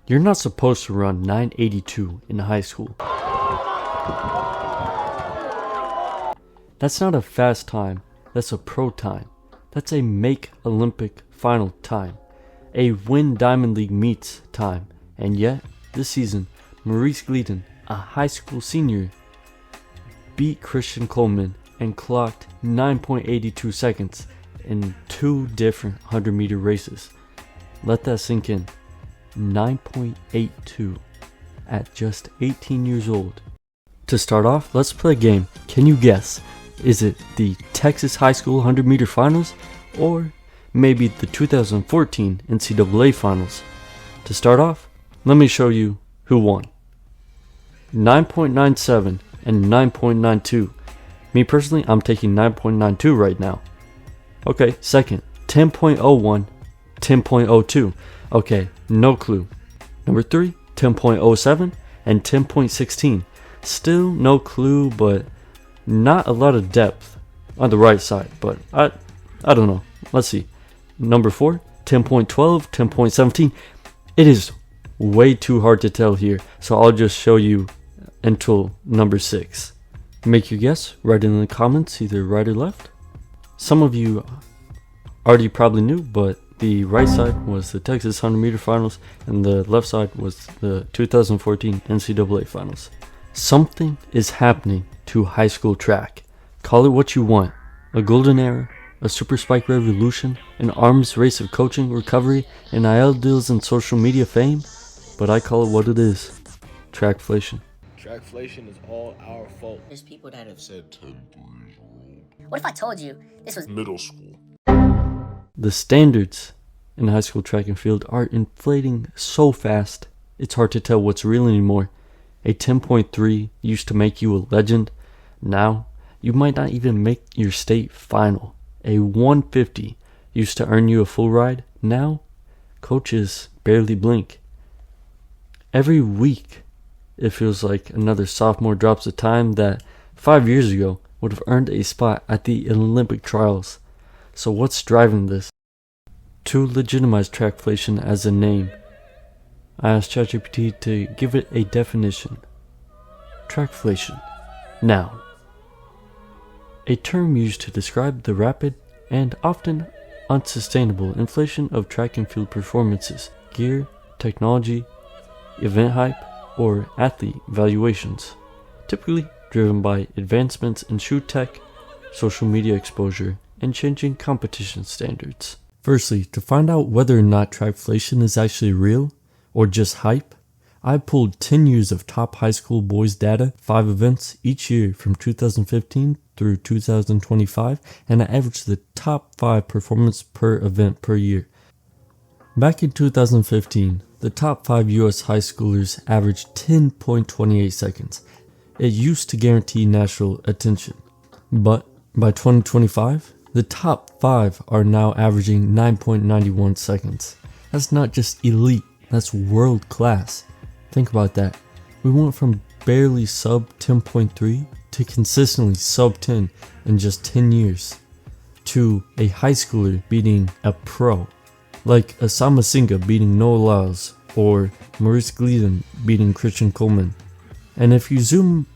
You're not supposed to run 982 in high school. That's not a fast time, that's a pro time. That's a make Olympic final time. A win Diamond League meets time. And yet, this season, Maurice Gleason, a high school senior, beat Christian Coleman and clocked 9.82 seconds in 2 different 100-meter races. Let that sink in. 9.82 at just 18 years old. To start off, let's play a game. Can you guess? Is it the Texas High School 100-meter finals or maybe the 2014 NCAA finals? To start off, let me show you who won. 9.97 and 9.92. Me personally, I'm taking 9.92 right now. Okay, second, 10.01, 10.02. Okay, no clue. Number 3, 10.07 and 10.16. Still no clue, but not a lot of depth on the right side, but I don't know. Let's see. Number 4, 10.12, 10.17. It is way too hard to tell here, so I'll just show you until number 6. Make your guess, write it in the comments, either right or left. Some of you already probably knew, but the right side was the Texas 100-meter finals and the left side was the 2014 NCAA finals. Something is happening to high school track. Call it what you want. A golden era, a super spike revolution, an arms race of coaching, recovery, NIL deals and social media fame. But I call it what it is. Trackflation. Trackflation is all our fault. There's people that have said 10 threes rolled. What if I told you this was Middle school. The standards in high school track and field are inflating so fast, it's hard to tell what's real anymore. A 10.3 used to make you a legend. Now, you might not even make your state final. A 150 used to earn you a full ride. Now, coaches barely blink. Every week, it feels like another sophomore drops a time that 5 years ago would have earned a spot at the Olympic trials. So what's driving this? To legitimize Trackflation as a name, I asked ChatGPT to give it a definition. Trackflation. Noun. A term used to describe the rapid and often unsustainable inflation of track and field performances, gear, technology, event hype, or athlete valuations, typically driven by advancements in shoe tech, social media exposure, and changing competition standards. Firstly, to find out whether or not Trackflation is actually real or just hype, I pulled 10 years of top high school boys data, 5 events each year from 2015 through 2025, and I averaged the top 5 performance per event per year. Back in 2015, the top 5 US high schoolers averaged 10.28 seconds. It used to guarantee national attention. But by 2025, the top 5 are now averaging 9.91 seconds. That's not just elite, that's world class. Think about that. We went from barely sub 10.3 to consistently sub 10 in just 10 years. To a high schooler beating a pro, like Osama Singa beating Noah Lyles or Maurice Gleason beating Christian Coleman. And if you zoom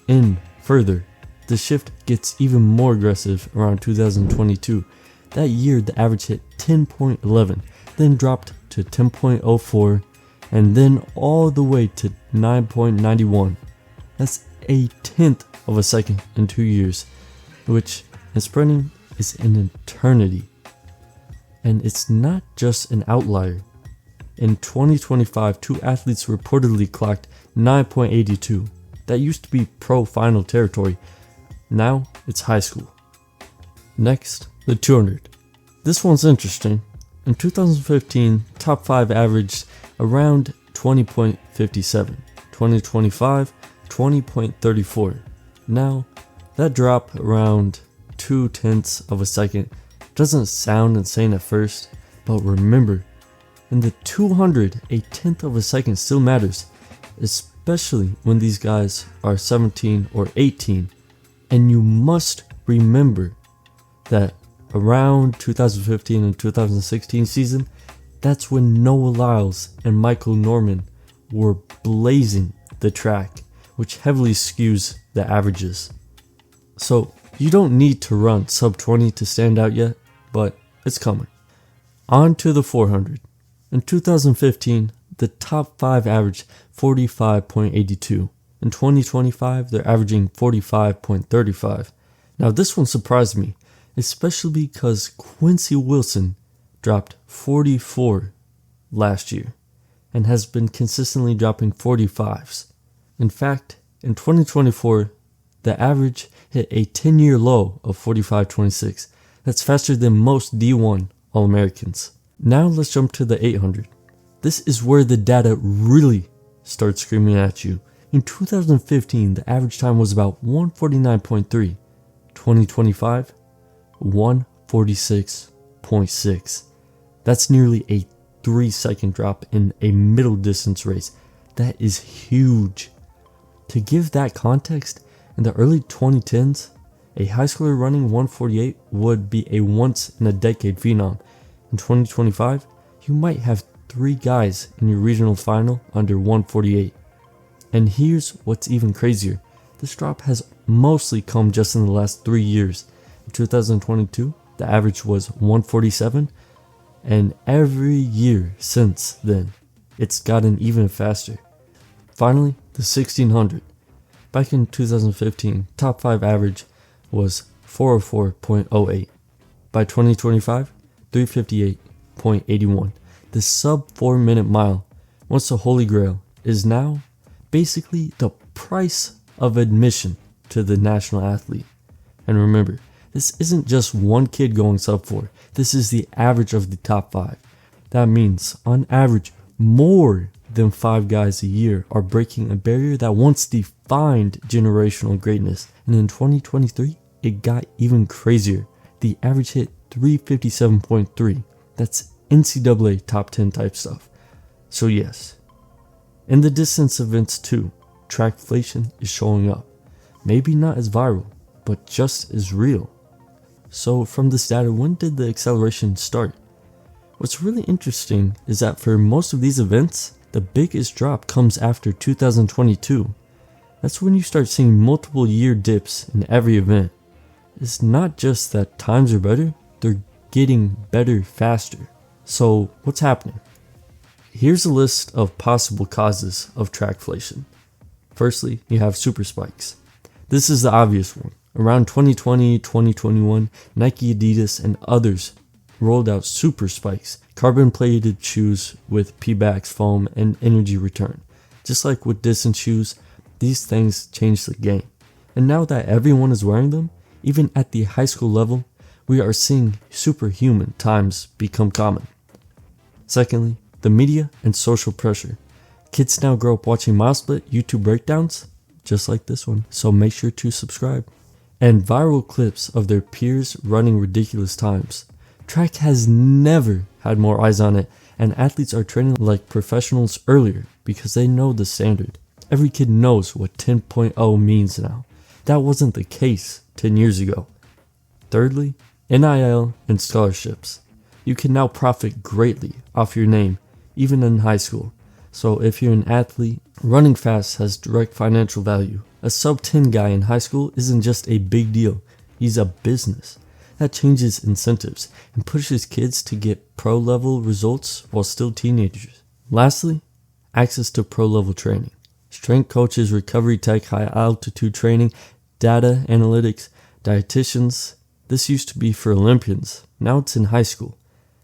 in further, the shift gets even more aggressive around 2022. That year, the average hit 10.11, then dropped to 10.04, and then all the way to 9.91. That's a tenth of a second in 2 years, which in sprinting is an eternity. And it's not just an outlier. In 2025, 2 athletes reportedly clocked 9.82. That used to be pro final territory. Now it's high school. Next, the 200. This one's interesting. In 2015, top 5 averaged around 20.57. 2025, 20.34. Now, that drop around 0.2 of a second doesn't sound insane at first, but remember, in the 200, a tenth of a second still matters, especially when these guys are 17 or 18. And you must remember that around 2015 and 2016 season, That's when Noah Lyles and Michael Norman were blazing the track, which heavily skews the averages. So you don't need to run sub 20 to stand out yet, but it's coming. On to the 400. In 2015, the top 5 averaged 45.82. In 2025, they're averaging 45.35. Now this one surprised me, especially because Quincy Wilson dropped 44 last year and has been consistently dropping 45s. In fact, in 2024, the average hit a 10-year low of 45.26. That's faster than most D1 All-Americans. Now let's jump to the 800. This is where the data really starts screaming at you. In 2015, the average time was about 149.3. 2025, 146.6. That's nearly a 3-second drop in a middle distance race. That is huge. To give that context, in the early 2010s, a high schooler running 148 would be a once-in-a-decade phenom. In 2025, you might have 3 guys in your regional final under 148. And here's what's even crazier. This drop has mostly come just in the last 3 years. In 2022, the average was 147, and every year since then, it's gotten even faster. Finally, the 1600. Back in 2015, top 5 average was 404.08. By 2025, 358.81. The sub 4 minute mile, once the holy grail, is now basically the price of admission to the national athlete. And remember, this isn't just one kid going sub 4. This is the average of the top 5. That means, on average, more than 5 guys a year are breaking a barrier that once defined generational greatness. And in 2023, it got even crazier. The average hit 357.3. That's NCAA top 10 type stuff. So yes, in the distance events too, Trackflation is showing up. Maybe not as viral, but just as real. So from this data, when did the acceleration start? What's really interesting is that for most of these events, the biggest drop comes after 2022. That's when you start seeing multiple year dips in every event. It's not just that times are better, they're getting better faster. So what's happening? Here's a list of possible causes of trackflation. Firstly, you have super spikes. This is the obvious one. Around 2020, 2021, Nike, Adidas, and others rolled out super spikes, carbon-plated shoes with P-backs, foam, and energy return. Just like with distance shoes, these things changed the game. And now that everyone is wearing them, even at the high school level, we are seeing superhuman times become common. Secondly, the media and social pressure. Kids now grow up watching MileSplit YouTube breakdowns, just like this one, so make sure to subscribe. And viral clips of their peers running ridiculous times. Track has never had more eyes on it, and athletes are training like professionals earlier because they know the standard. Every kid knows what 10.0 means now. That wasn't the case 10 years ago. Thirdly, NIL and scholarships. You can now profit greatly off your name, even in high school. So if you're an athlete, running fast has direct financial value. A sub 10 guy in high school isn't just a big deal, he's a business. That changes incentives and pushes kids to get pro level results while still teenagers. Lastly, access to pro level training. Strength coaches, recovery tech, high altitude training, data analytics, dietitians. This used to be for Olympians, now it's in high school.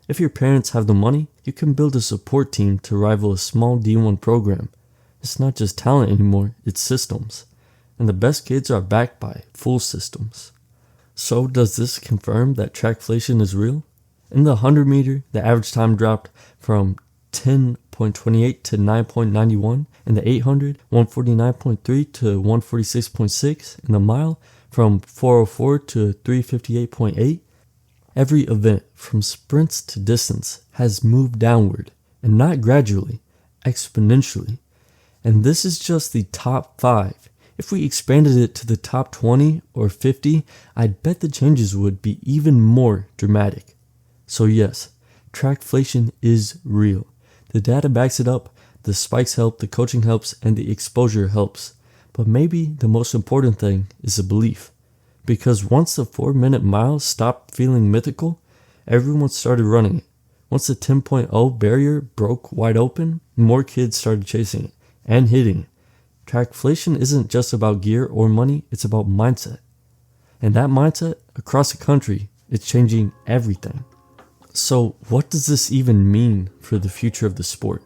If your parents have the money, you can build a support team to rival a small D1 program. It's not just talent anymore, it's systems. And the best kids are backed by full systems. So does this confirm that trackflation is real? In the 100 meter, the average time dropped from 10.28 to 9.91. In the 800, 149.3 to 146.6. In the mile, from 404 to 358.8. Every event, from sprints to distance, has moved downward, and not gradually, exponentially. And this is just the top 5. If we expanded it to the top 20 or 50, I'd bet the changes would be even more dramatic. So yes, Trackflation is real. The data backs it up, the spikes help, the coaching helps, and the exposure helps. But maybe the most important thing is the belief. Because once the 4-minute mile stopped feeling mythical, everyone started running it. Once the 10.0 barrier broke wide open, more kids started chasing it and hitting it. Trackflation isn't just about gear or money, it's about mindset. And that mindset, across the country, is changing everything. So what does this even mean for the future of the sport?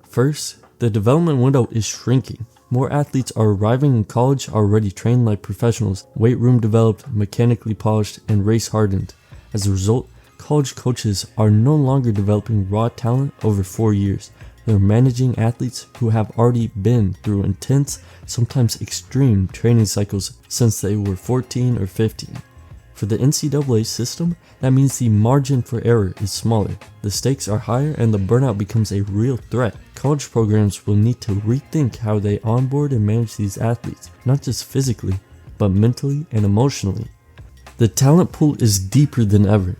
First, the development window is shrinking. More athletes are arriving in college already trained like professionals, weight room developed, mechanically polished, and race hardened. As a result, college coaches are no longer developing raw talent over 4 years. They're managing athletes who have already been through intense, sometimes extreme training cycles since they were 14 or 15. For the NCAA system, that means the margin for error is smaller, the stakes are higher, and the burnout becomes a real threat. College programs will need to rethink how they onboard and manage these athletes, not just physically, but mentally and emotionally. The talent pool is deeper than ever.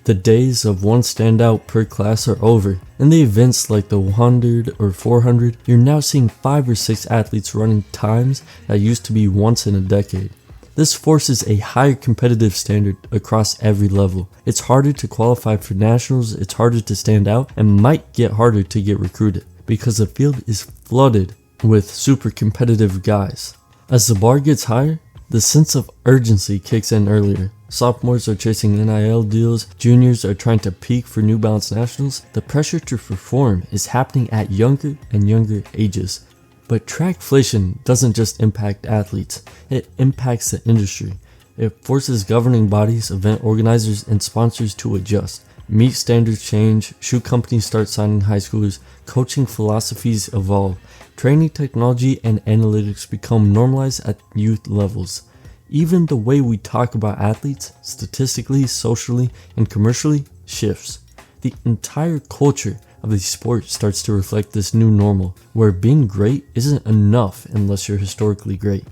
The days of one standout per class are over. In the events like the 100 or 400, you're now seeing 5 or 6 athletes running times that used to be once in a decade. This forces a higher competitive standard across every level. It's harder to qualify for nationals, it's harder to stand out, and might get harder to get recruited because the field is flooded with super competitive guys. As the bar gets higher, the sense of urgency kicks in earlier. Sophomores are chasing NIL deals, juniors are trying to peak for New Balance Nationals. The pressure to perform is happening at younger and younger ages. But Trackflation doesn't just impact athletes, it impacts the industry. It forces governing bodies, event organizers, and sponsors to adjust. Meet standards change, shoe companies start signing high schoolers, coaching philosophies evolve, training technology and analytics become normalized at youth levels. Even the way we talk about athletes, statistically, socially, and commercially, shifts. The entire culture of the sport starts to reflect this new normal, where being great isn't enough unless you're historically great.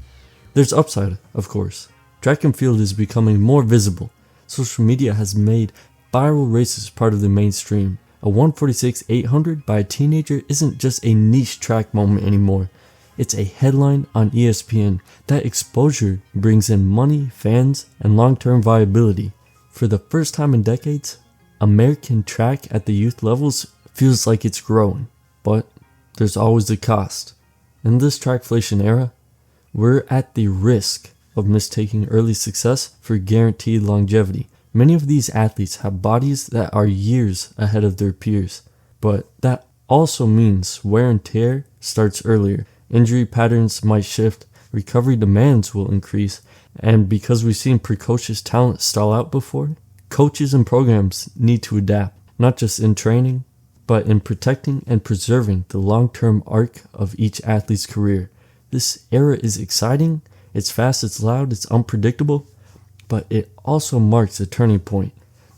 There's upside, of course. Track and field is becoming more visible. Social media has made viral races part of the mainstream. A 146-800 by a teenager isn't just a niche track moment anymore. It's a headline on ESPN. That exposure brings in money, fans, and long-term viability. For the first time in decades, American track at the youth levels feels like it's growing, but there's always a cost. In this Trackflation era, we're at the risk of mistaking early success for guaranteed longevity. Many of these athletes have bodies that are years ahead of their peers, but that also means wear and tear starts earlier. Injury patterns might shift, recovery demands will increase, and because we've seen precocious talent stall out before, coaches and programs need to adapt, not just in training, but in protecting and preserving the long-term arc of each athlete's career. This era is exciting, it's fast, it's loud, it's unpredictable, but it also marks a turning point,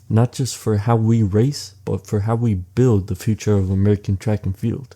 not just for how we race, but for how we build the future of American track and field.